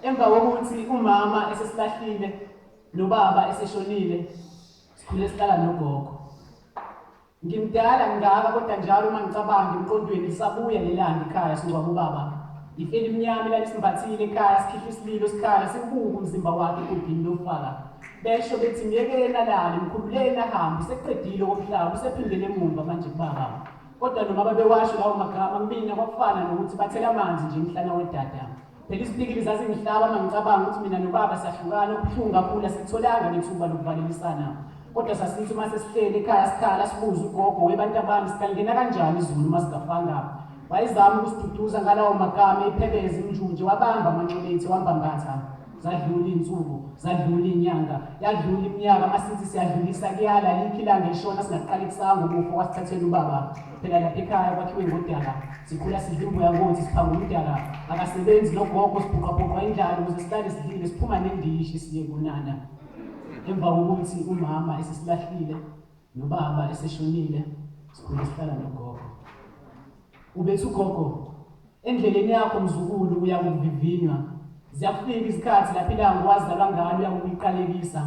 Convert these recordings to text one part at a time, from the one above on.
emva kokuthi umama esesilahlile nobaba eseshonile, sikhule sihlala nogogo. Ngimdala ngaka kodwa njalo uma ngicabanga emqondweni lisabuya lelanga ekhaya singcwaba ubaba. Ifeli imnyama elalisimbathile ekhaya, sikhihla isililo sikhala, sibuka umzimba wakhe egodini lofaka. Besho bethi myekeni alale, mkhululeni ahambe, seqedile okomhlaba, usephindele emuva manje kubaba. Kodwa noma babewasho lawo magama kumina kwafana nokuthi bathela amanzi nje emhlana wedada. Phela isipikili zazingihlaba uma ngicabanga ukuthi mina nobaba siyahlukana, okubuhlungu kakhulu asitholanga nethuba lokuvalelisana. Kodwa sasithi uma sesihleli ekhaya sikhala sibuza ugogo, webantu abami sikalingena kanjani izulu uma singafanga. Wayezama ukusiduduza ngalawo magama ephebeza imjunje, wabamba amanxeba ethu wambambatha. Zadlula iy'nsuku, zadlula iy'nyanga, yadlula iminyaka, masithi siyadlulisa kuyala likho ilanga elishona singaqalekisanga ukufa kwasithathela ubaba. Phela lapha ekhaya kwakhiwe ngodaka, sikhula sidla imbuya ngothi siphanga umdaka. Akasebenzi nogogo, sibhuqabhuqa indlala ukuze sihlale sidlile, siphuma nendishi siye kunana. Emva kokuthi umama esesilahlile nobaba eseshonile, sikhule sihlala nogogo. Ubethi ugogo, endleleni yakho mzukulu uyakuvivinywa. Ziyafika izikhathi lapho ilanga wazalwa ngalo uyakuqalekisa.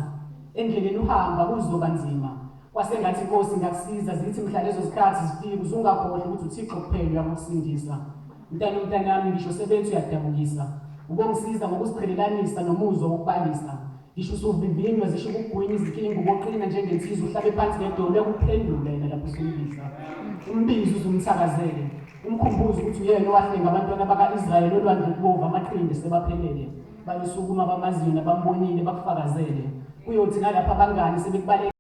Endleleni uhamba kuzoba nzima. Kwasengathi inkosi ngakusiza zithi mhla lezo zikhathi zifika uzungakhohlwa ukuthi uThixo kuphela uyakusindisa. Mntanami ngisho sebethi uyadabukisa. Ubongisiza ngokuziqhelelanisa nomuzwa wokubalisa. Ngisho usuvivinywa zisho ukugwinya izinkinga uboqina njengensizwa uhlabe phansi ngedolo yakuphendula yena lapho usumbiza. Umbizo uzumthakazele. Umkhumbuzo ukuthi uyena owahlenga abantwana baka-Israyeli olwandle ukubova amaqindi sebaphelele. Bayosukuma bamaziyo nabambonile bakufakazele. Kuyothi nalapha abangani sebekubale